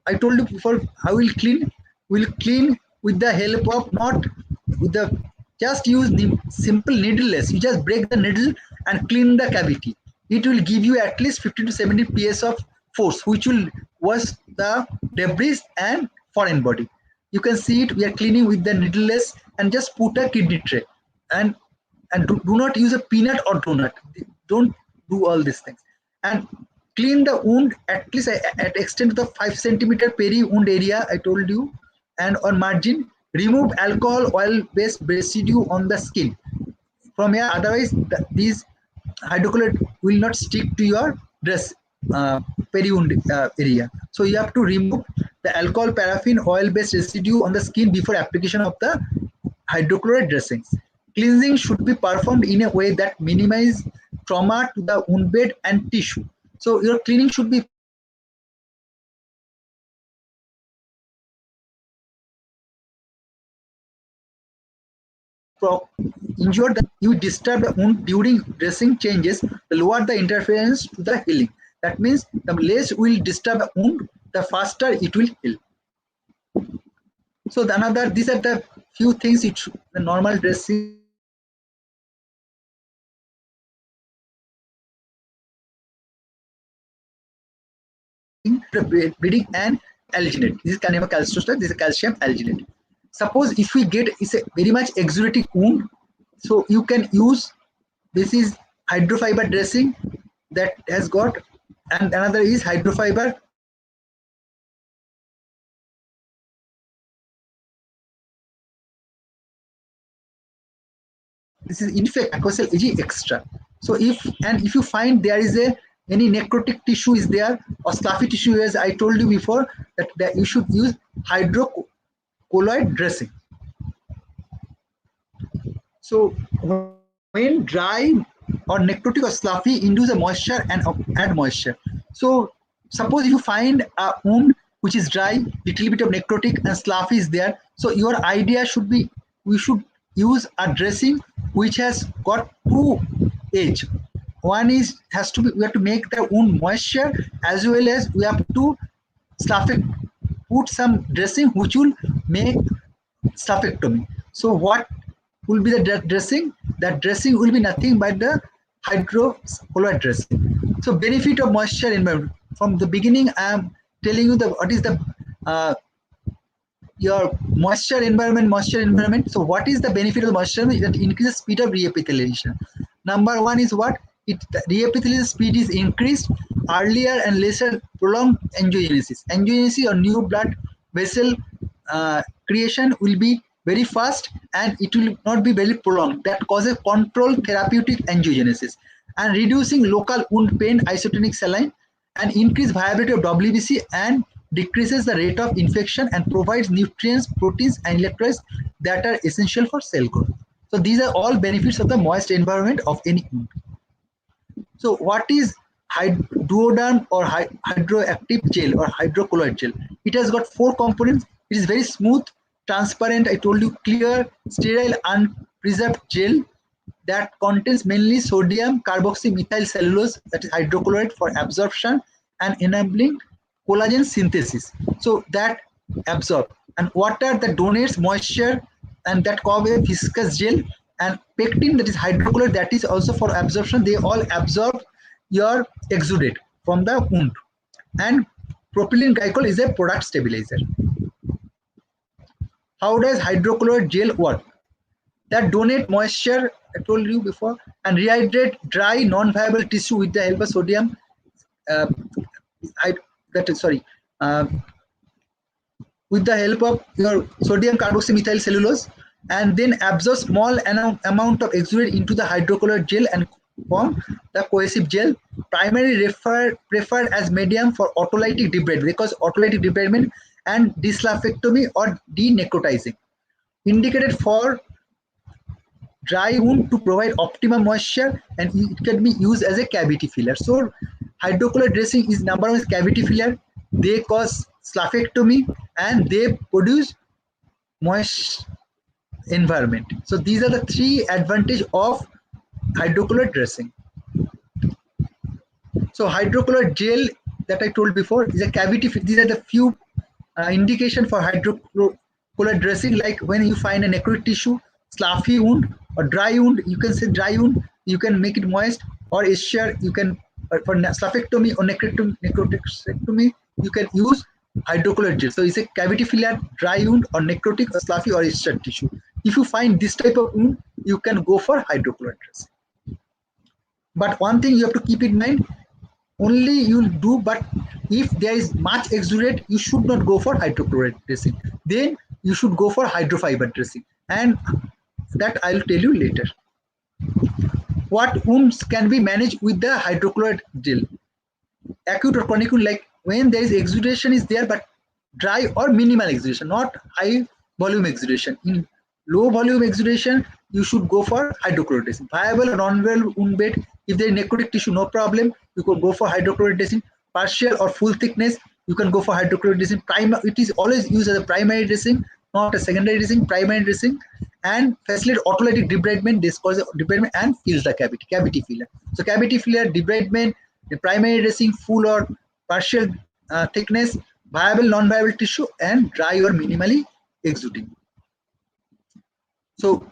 I told you before, how will clean? We'll clean with the help of not with the just use the simple needleless. You just break the needle and clean the cavity. It will give you at least 50 to 70 PS of force, which will wash the debris and foreign body. You can see it. We are cleaning with the needleless and just put a kidney tray, and do not use a peanut or donut. Don't do all these things. And clean the wound at least at extent to the 5 centimeter peri wound area I told you, and on margin. Remove alcohol oil based residue on the skin from here, otherwise these hydrocolloid will not stick to your dress peri wound area. So you have to remove the alcohol paraffin oil based residue on the skin before application of the hydrochloride dressings. Cleansing should be performed in a way that minimizes trauma to the wound bed and tissue. So your cleaning should be ensure that you disturb the wound during dressing changes, the lower the interference to the healing. That means the less will disturb the wound, the faster it will heal. So these are the few things which the normal dressing bleeding and alginate. This is calcium, this is calcium alginate. Suppose if we get is a very much exudating wound, so you can use this is hydrofiber dressing that has got, and another is hydrofiber this is in fact mucosal aging extra. So if you find there is any necrotic tissue is there or sloughy tissue, as I told you before, that you should use hydrocolloid dressing. So when dry or necrotic or sloughy, induce a moisture and add moisture. So suppose if you find a wound which is dry, little bit of necrotic and sloughy is there. So your idea should be we should use a dressing which has got two edge. One is has to be we have to make the wound moisture, as well as we have to put some dressing which will make stuffectomy. So what will be the dressing? That dressing will be nothing but the hydrocolloid dressing. So benefit of moisture environment. From the beginning, I am telling you what is the your moisture environment. So what is the benefit of the moisture? That increases speed of reepithelialization. Number one is what? The reepithelial speed is increased, earlier and lesser prolonged angiogenesis. Angiogenesis or new blood vessel creation will be very fast and it will not be very prolonged. That causes controlled therapeutic angiogenesis and reducing local wound pain, isotonic saline, and increased viability of WBC and decreases the rate of infection and provides nutrients, proteins, and electrolytes that are essential for cell growth. So these are all benefits of the moist environment of any wound. So what is duoderm or hydroactive gel or hydrocolloid gel? It has got 4 components. It is very smooth, transparent, I told you, clear, sterile, unpreserved gel that contains mainly sodium carboxymethyl cellulose, that is hydrocolloid, for absorption and enabling collagen synthesis. So that absorb, and water that donates moisture and that causes a viscous gel, and pectin, that is hydrocolloid, that is also for absorption. They all absorb your exudate from the wound, and propylene glycol is a product stabilizer. How does hydrocolloid gel work? That donate moisture, I told you before, and rehydrate dry non-viable tissue with the help of sodium with the help of your sodium carboxymethyl cellulose, and then absorb small amount of exudate into the hydrocolloid gel and form the cohesive gel. Primarily preferred as medium for autolytic debridement, because autolytic debridement and dislumpectomy or denecrotizing. Indicated for dry wound to provide optimum moisture, and it can be used as a cavity filler. So hydrocolloid dressing is number one is cavity filler. They cause slumpectomy and they produce moist environment. So these are the 3 advantages of hydrocolloid dressing. So hydrocolloid gel that I told before is a cavity. These are the few indication for hydrocolloid dressing. Like when you find a necrotic tissue, sloughy wound or dry wound, you can say dry wound, you can make it moist, or issue you can for slumpectomy or necrotectomy you can use hydrocolloid gel. So it's a cavity filler, dry wound, or necrotic or sloughy or ischial tissue. If you find this type of wound, you can go for hydrocolloid dressing. But one thing you have to keep in mind, only you'll do, but if there is much exudate, you should not go for hydrocolloid dressing. Then you should go for hydrofiber dressing, and that I'll tell you later. What wounds can be managed with the hydrocolloid gel? Acute or chronic wound, like when there is exudation is there, but dry or minimal exudation, not high volume exudation. In low volume exudation, you should go for hydrocolloid dressing. Viable or non-viable wound bed, if there is necrotic tissue, no problem, you could go for hydrocolloid dressing. Partial or full thickness, you can go for hydrocolloid dressing. It is always used as a primary dressing, not a secondary dressing, primary dressing. And facilitate autolytic debridement, this causes debridement and fills the cavity filler. So cavity filler, debridement, the primary dressing, full or partial thickness, viable, non-viable tissue, and dry or minimally exuding. So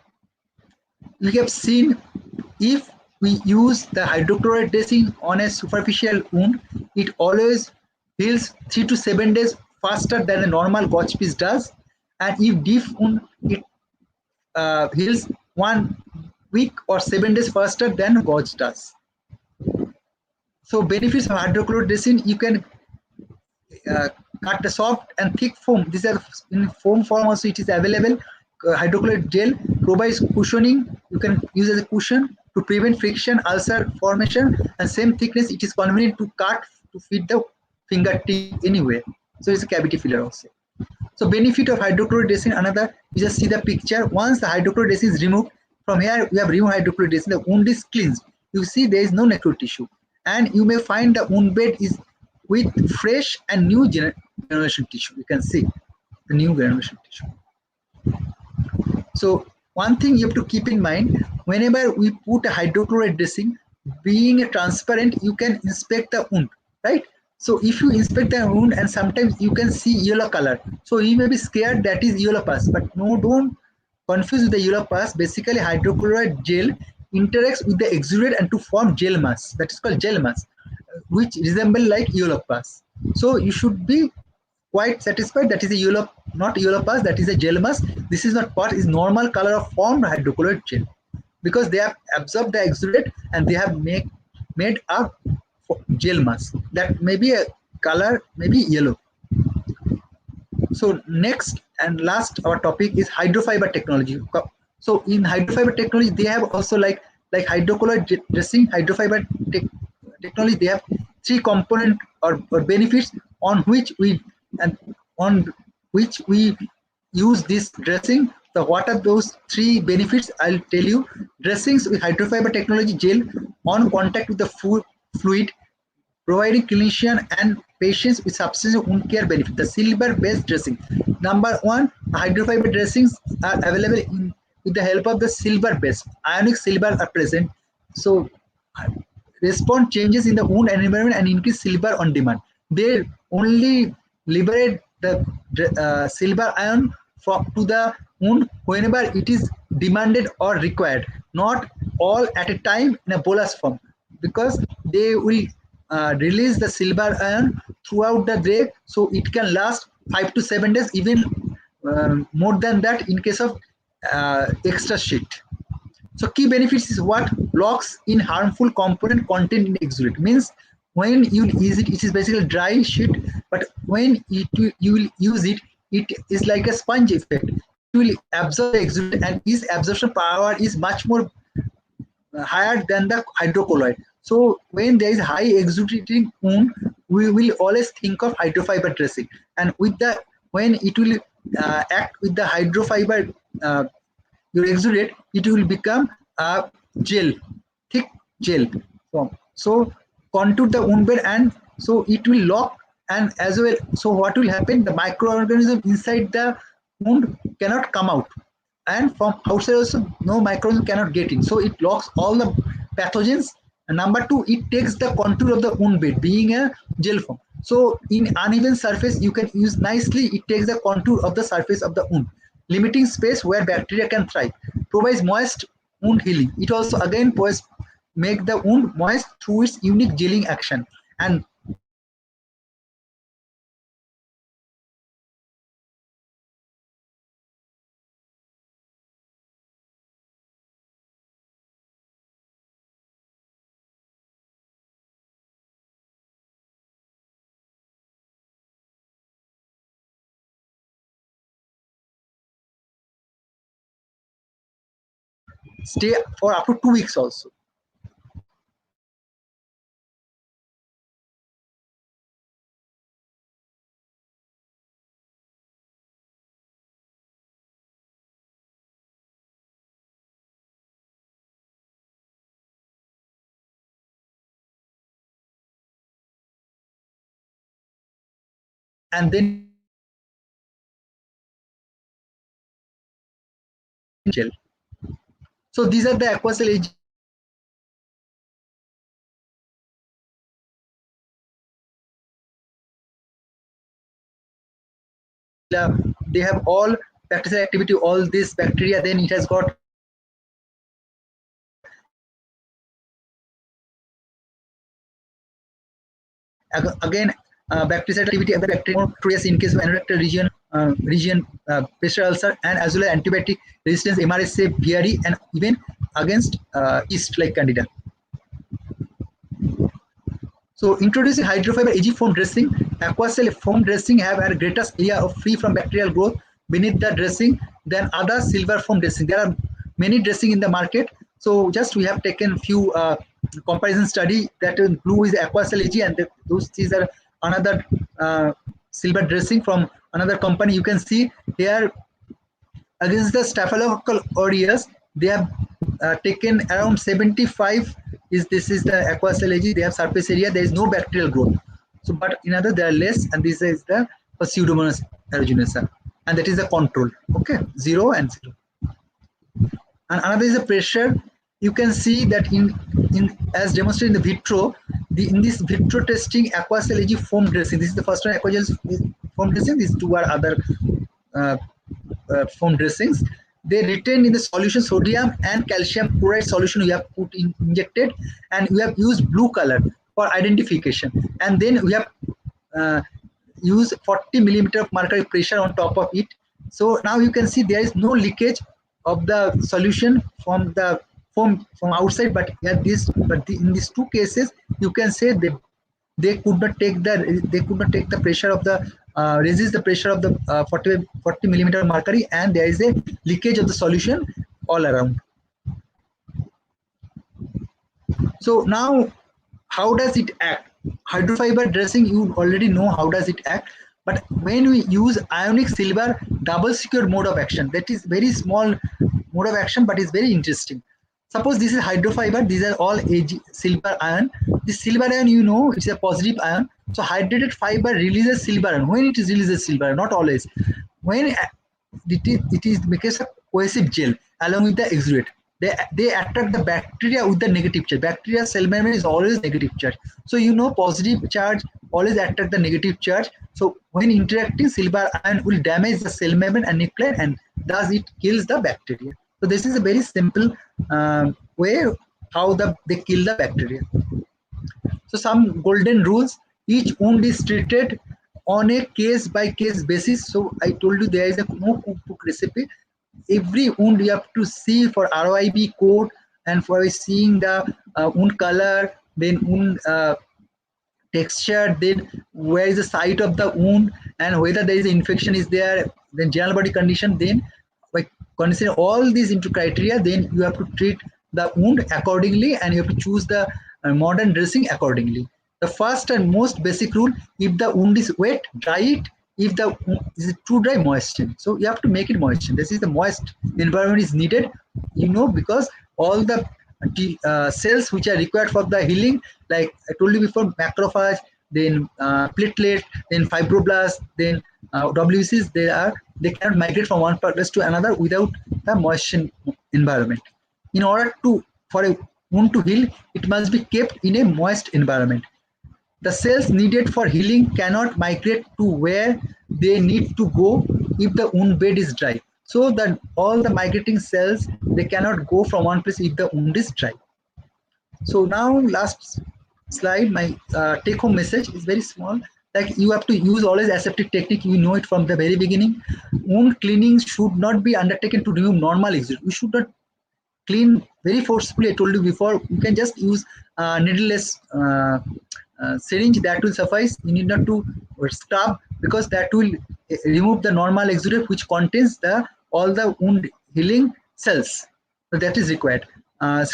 we have seen, if we use the hydrocolloid dressing on a superficial wound, it always heals 3 to 7 days faster than a normal gauge piece does, and if deep wound, it heals 1 week or 7 days faster than gauge does. So benefits of hydrocolloid dressing, you can cut the soft and thick foam. These are in foam form also, it is available. Hydrocolloid gel provides cushioning you can use as a cushion to prevent friction, ulcer formation, and same thickness. It is convenient to cut to fit the fingertip anywhere. So it's a cavity filler also. So benefit of hydrochloric dressing, another, you just see the picture. Once the hydrochloric dressing is removed, from here we have removed hydrochloric dressing, the wound is cleansed. You see there is no necro tissue, and you may find the wound bed is with fresh and new granulation tissue. You can see the new granulation tissue. So one thing you have to keep in mind, whenever we put a hydrochloride dressing, being transparent, you can inspect the wound, right? So if you inspect the wound and sometimes you can see yellow color, so you may be scared that is yellow pus, but no, don't confuse with the yellow pus. Basically, hydrochloride gel interacts with the exudate and to form gel mass. That is called gel mass, which resemble like yellow pus. So you should be quite satisfied that is a yellow, not yellow pus, that is a gel mass. This is not part, is normal color of formed hydrochloride gel, because they have absorbed the exudate and they have made a gel mass that may be a color, maybe yellow. So next and last, our topic is hydrofiber technology. So in hydrofiber technology, they have also like hydrocolloid dressing, hydrofiber technology. They have three component or benefits on which we use this dressing. So what are those three benefits? I'll tell you. Dressings with hydrofiber technology gel on contact with the fluid, providing clinician and patients with substantial wound care benefit. The silver-based dressing. Number one, hydrofiber dressings are available with the help of the silver-based. Ionic silver are present. So respond changes in the wound environment and increase silver on demand. They only liberate the silver ion to the wound whenever it is demanded or required, not all at a time in a bolus form, because they will release the silver ion throughout the day, so it can last 5 to 7 days, even more than that in case of extra sheet. So key benefits is what? Blocks in harmful component contained in exudate. Means when you use it, it is basically dry sheet, but when you will use it, it is like a sponge effect. It will absorb the exudate, and its absorption power is much more higher than the hydrocolloid. So when there is high exudating wound, we will always think of hydrofiber dressing, and with the when it will act with the hydrofiber your exudate, it will become a gel, thick gel form. So contour the wound bed, and so it will lock, and as well, so what will happen, the microorganism inside the wound cannot come out, and from outside also no microorganism cannot get in, so it locks all the pathogens. And number two, it takes the contour of the wound bed being a gel form. So in uneven surface you can use nicely, it takes the contour of the surface of the wound, limiting space where bacteria can thrive, provides moist wound healing. It also again make the wound moist through its unique gelling action. And stay for up to 2 weeks also. And then gel. So these are the aquacell agents. They have all bacterial activity, all this bacteria, then it has got again bacterial activity of the bacterium in case of anorectal pressure ulcer, and as well as antibiotic resistance, MRSA, VRE, and even against yeast like candida. So introducing hydrofiber AG foam dressing. Aquacell foam dressing have a greatest area of free from bacterial growth beneath the dressing than other silver foam dressing. There are many dressing in the market. So just we have taken few comparison study. That blue is aquacell AG, and these are another silver dressing from another company. You can see here against the staphylococcal aureus, they have taken around 75. This is the aquacell AG. They have surface area. There is no bacterial growth. So, but in other there are less, and this is the Pseudomonas aeruginosa, and that is the control. Okay, 0 and 0. And another is the pressure. You can see that in as demonstrated in the vitro, in this vitro testing aquacell AG foam dressing. This is the first one, aquagel foam dressing. These two are other uh, foam dressings. They retain in the solution sodium and calcium chloride solution we have put injected, and we have used blue color for identification, and then we have uh, used 40 millimeter of mercury pressure on top of it. So now you can see there is no leakage of the solution from the foam from outside, but in these two cases you can say they could not take the pressure of the resist the pressure of the 40 millimeter mercury, and there is a leakage of the solution all around. So now how does it act? Hydrofiber dressing, you already know how does it act, but when we use ionic silver double secure mode of action, that is very small mode of action but is very interesting. Suppose this is hydrofiber, these are all silver ion. This silver ion, you know, it's a positive ion. So hydrated fiber releases silver ion. When it is releases silver ion, not always. When it is because of cohesive gel along with the exudate. They attract the bacteria with the negative charge. Bacteria cell membrane is always negative charge. So you know positive charge always attract the negative charge. So when interacting, silver ion will damage the cell membrane and nuclei, and thus it kills the bacteria. So this is a very simple way how they kill the bacteria. So some golden rules: each wound is treated on a case by case basis. So I told you there is no cookbook recipe. Every wound you have to see for ROIB code, and for seeing the wound color, then wound texture, then where is the site of the wound, and whether there is an infection is there, then general body condition. Then by considering all these into criteria, then you have to treat the wound accordingly, and you have to choose the modern dressing accordingly. The first and most basic rule: if the wound is wet, dry it. If the is too dry, moisten. So you have to make it moisten. This is the moist environment is needed, you know, because all the cells which are required for the healing, like I told you before, macrophage, then platelet, then fibroblast, then WCs, they cannot migrate from one place to another without the moisten environment. In order for a wound to heal, it must be kept in a moist environment. The cells needed for healing cannot migrate to where they need to go if the wound bed is dry. So that all the migrating cells, they cannot go from one place if the wound is dry. So now last slide, my take home message is very small. Like you have to use always aseptic technique. You know it from the very beginning. Wound cleaning should not be undertaken to remove normal exudate. We should not clean very forcefully. I told you before, you can just use needleless syringe, that will suffice. You need not to scrub, because that will remove the normal exudate which contains all the wound healing cells. So that is required.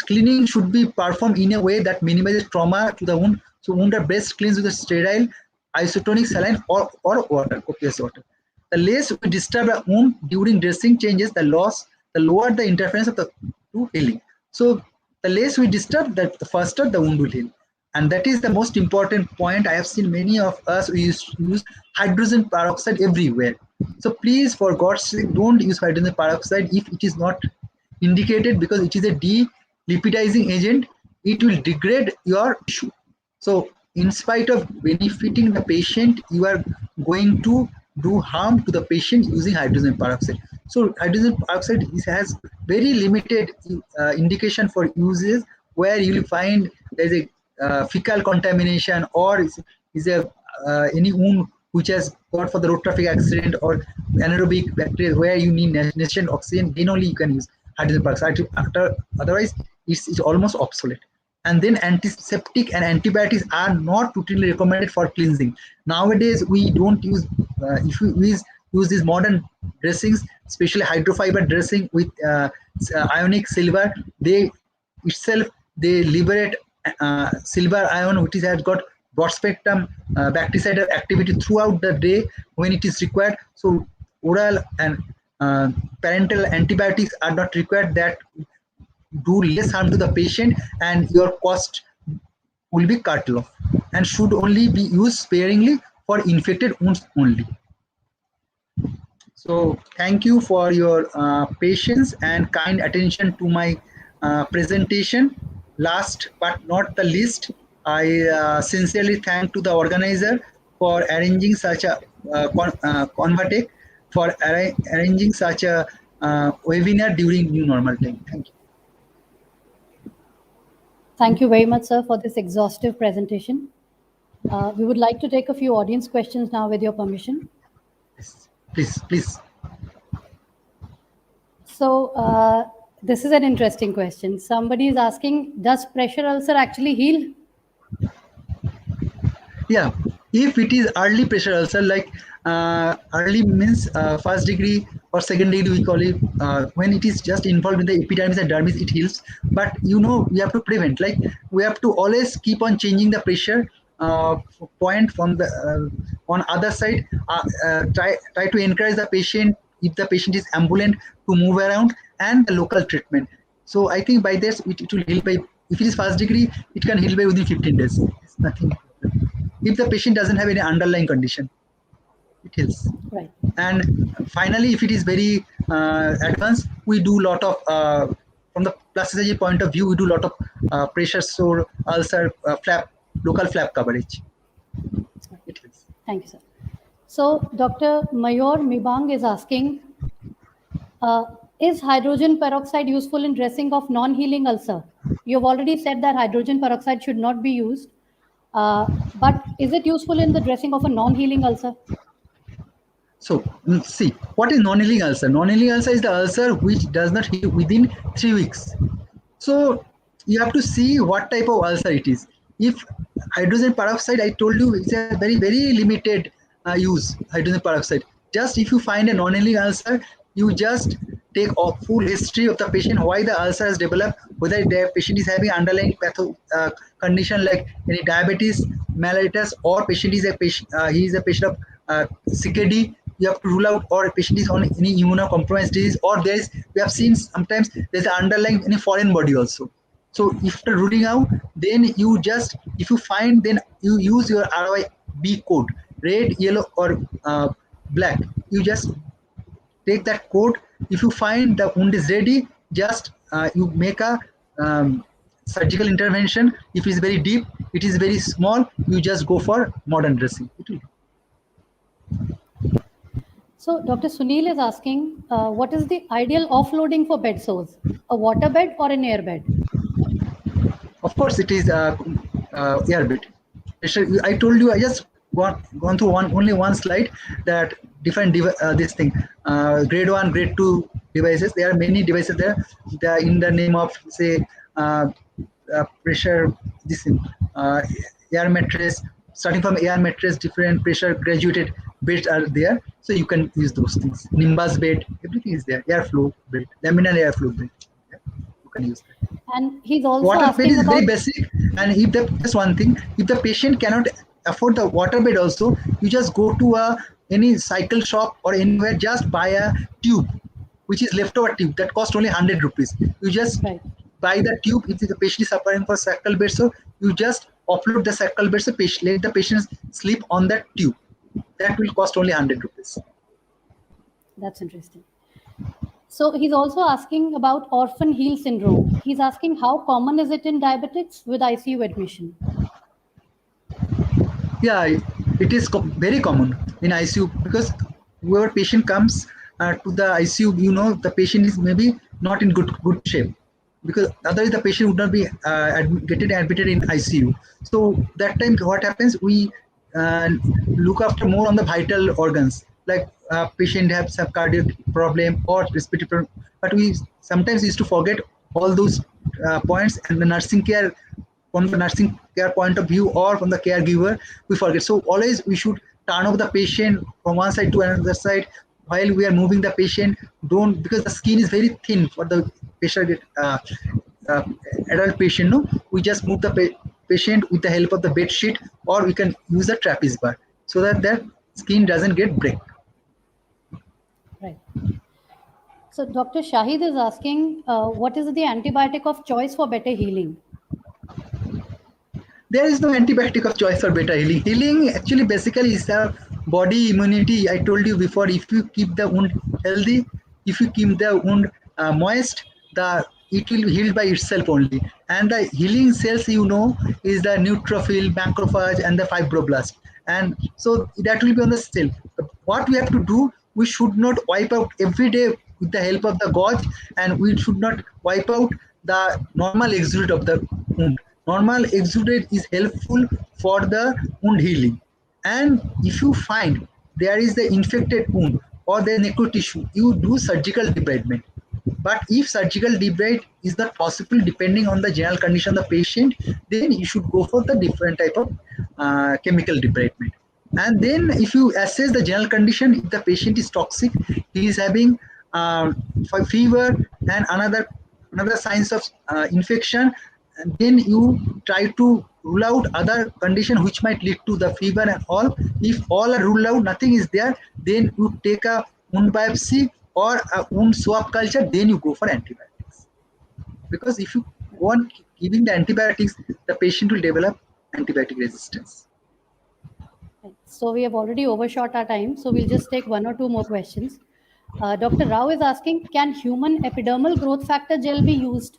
Cleaning should be performed in a way that minimizes trauma to the wound. So wound are best cleansed with a sterile isotonic saline or water, copious water. The less we disturb a wound during dressing changes, the lower the interference of the to healing. So the less we disturb, the faster the wound will heal. And that is the most important point. I have seen many of us use hydrogen peroxide everywhere. So please, for God's sake, don't use hydrogen peroxide if it is not indicated, because it is a delipidizing agent. It will degrade your tissue. So in spite of benefiting the patient, you are going to do harm to the patient using hydrogen peroxide. So hydrogen peroxide has very limited indication for uses, where you will find there is a fecal contamination, or is a any wound which has got for the road traffic accident or anaerobic bacteria, where you need nascent oxygen, then only you can use hydrogen peroxide. Otherwise, it's almost obsolete. And then antiseptic and antibiotics are not routinely recommended for cleansing. Nowadays, we don't use, if we use these modern dressings, especially hydrofiber dressing with ionic silver, they itself they liberate silver ion, which has got broad spectrum bactericidal activity throughout the day when it is required. So oral and uh, parental antibiotics are not required, that do less harm to the patient, and your cost will be cut off and should only be used sparingly for infected wounds only. So thank you for your patience and kind attention to my presentation. Last but not the least, I sincerely thank to the organizer for arranging such a Convatec, for arranging such a webinar during new normal time. Thank you. Thank you very much, sir, for this exhaustive presentation. We would like to take a few audience questions now with your permission. Yes. Please, please. So this is an interesting question. Somebody is asking, does pressure ulcer actually heal? Yeah, if it is early pressure ulcer, like early means first degree or second degree, we call it, when it is just involved in the epidermis and dermis, it heals. But we have to prevent, like we have to always keep on changing the pressure point from the on other side. Try to encourage the patient, if the patient is ambulant, to move around, and the local treatment. So I think by this it will heal by, if it is first degree, it can heal by within 15 days. It's nothing. If the patient doesn't have any underlying condition, it heals. Right. And finally, if it is very advanced, we do a lot of from the plastic surgery point of view, we do a lot of pressure sore, ulcer, flap, local flap coverage. It heals. Thank you, sir. So Dr. Mayor Mibang is asking, is hydrogen peroxide useful in dressing of non-healing ulcer? You've already said that hydrogen peroxide should not be used, but is it useful in the dressing of a non-healing ulcer? So see, what is non-healing ulcer? Non-healing ulcer is the ulcer which does not heal within 3 weeks. So you have to see what type of ulcer it is. If hydrogen peroxide, I told you, it's a very limited use, hydrogen peroxide. Just if you find a non-healing ulcer, you just take a full history of the patient, why the ulcer has developed, whether the patient is having underlying condition like any diabetes, mellitus, or patient is a patient, he is a patient of CKD. You have to rule out, or a patient is on any immunocompromised disease, or there is, we have seen sometimes there's an underlying any foreign body also. So after ruling out, then you just, if you find, then you use your ROI-B code, red, yellow, or black. You just take that code. If you find the wound is ready, just you make a surgical intervention. If it's very deep, it is very small, you just go for modern dressing. So Dr. Sunil is asking, what is the ideal offloading for bed sores? A water bed or an air bed? Of course, it is air bed. I told you, I just gone through only one slide that different this thing, grade 1, grade 2 devices. There are many devices there. They are in the name of, say, pressure, this thing, air mattress. Starting from air mattress, different pressure graduated beds are there, so you can use those things. Nimbus bed, everything is there. Airflow bed, laminar airflow bed. Yeah, you can use that. And he's also Water bed is asking very about, basic, and if just one thing, if the patient cannot afford the water bed also, you just go to any cycle shop or anywhere, just buy a tube, which is leftover tube that cost only 100 rupees. You just right. buy the tube. If the patient is suffering for sacral bed, so you just offload the sacral bed, so let the patient sleep on that tube. That will cost only 100 rupees. That's interesting. So he's also asking about orphan heel syndrome. He's asking, how common is it in diabetics with ICU admission? Yeah, it is very common in ICU, because whoever patient comes to the ICU, the patient is maybe not in good shape, because otherwise the patient would not be getting admitted in ICU. So that time what happens, we look after more on the vital organs, like patient have some cardiac problem or respiratory problem, but we sometimes used to forget all those points, and the nursing care, from the nursing care point of view or from the caregiver, we forget. So always we should turn over the patient from one side to another side, while we are moving the patient, don't, because the skin is very thin for the patient, uh, adult patient. No, we just move the patient with the help of the bed sheet, or we can use a trapeze bar so that that skin doesn't get break. Right. So Dr. Shahid is asking, what is the antibiotic of choice for better healing? There is no antibiotic of choice for better healing. Healing actually basically is the body immunity. I told you before, if you keep the wound healthy, if you keep the wound moist, the it will heal by itself only. And the healing cells, is the neutrophil, macrophage, and the fibroblast. And so that will be on the cell. But what we have to do, we should not wipe out every day with the help of the gauze, and we should not wipe out the normal exudate of the wound. Normal exudate is helpful for the wound healing. And if you find there is the infected wound or the necro tissue, you do surgical debridement. But if surgical debride is not possible depending on the general condition of the patient, then you should go for the different type of chemical debridement. And then if you assess the general condition, if the patient is toxic, he is having fever and another signs of infection, and then you try to rule out other condition which might lead to the fever and all. If all are ruled out, nothing is there, then you take a wound biopsy or a wound swab culture, then you go for antibiotics. Because if you go on giving the antibiotics, the patient will develop antibiotic resistance. So we have already overshot our time, so we'll just take one or two more questions. Dr. Rao is asking, can human epidermal growth factor gel be used?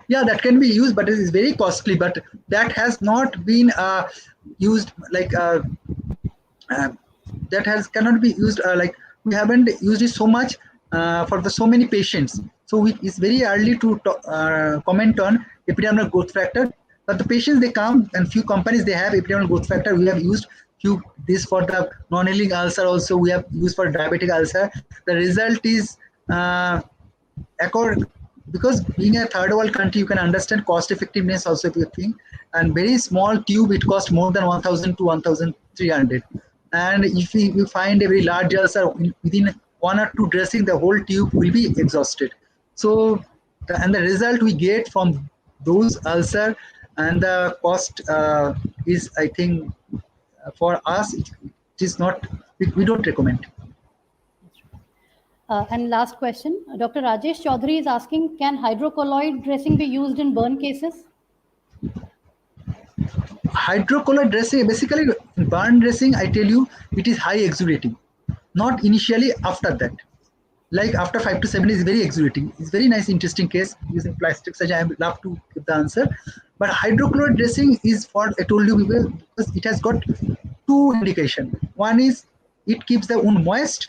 Yeah, that can be used, but it is very costly. But that has not been used like uh, that has cannot be used like we haven't used it so much for the so many patients. So it's very early to comment on epidermal growth factor. But the patients they come, and few companies they have epidermal growth factor. We have used few this for the non-healing ulcer. Also, we have used for diabetic ulcer. The result is accord, because being a third world country, you can understand cost effectiveness also, if you think. And very small tube, it costs more than 1000 to 1300. And if you find a very large ulcer, within one or two dressing, the whole tube will be exhausted. So and the result we get from those ulcer, and the cost is, I think, for us it is not, we don't recommend. And last question, Dr. Rajesh Chaudhary is asking, can hydrocolloid dressing be used in burn cases? Hydrocolloid dressing, basically burn dressing, I tell you, it is high exudating, not initially, after that. Like after 5 to 7 is very exudating. It's very nice, interesting case using plastic surgery. I would love to give the answer. But hydrocolloid dressing is for, I told you, because it has got two indication. One is it keeps the wound moist.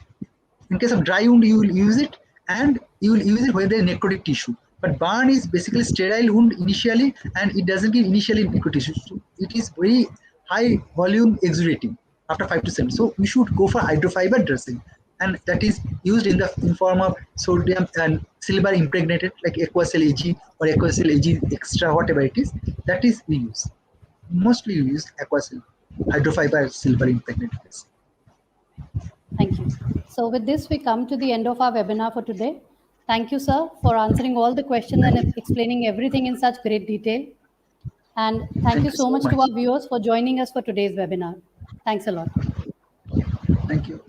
In case of dry wound, you will use it, and you will use it where there is necrotic tissue. But burn is basically sterile wound initially, and it doesn't give initially necrotic tissue. So it is very high volume exudating after 5 to 7. So we should go for hydrofiber dressing, and that is used in form of sodium and silver impregnated, like Aquacel AG or Aquacel AG extra, whatever it is. That is we use. Mostly we use Aquacel hydrofiber silver impregnated dressing. Thank you. So with this, we come to the end of our webinar for today. Thank you, sir, for answering all the questions and explaining everything in such great detail. And thank you so much to our viewers for joining us for today's webinar. Thanks a lot. Thank you.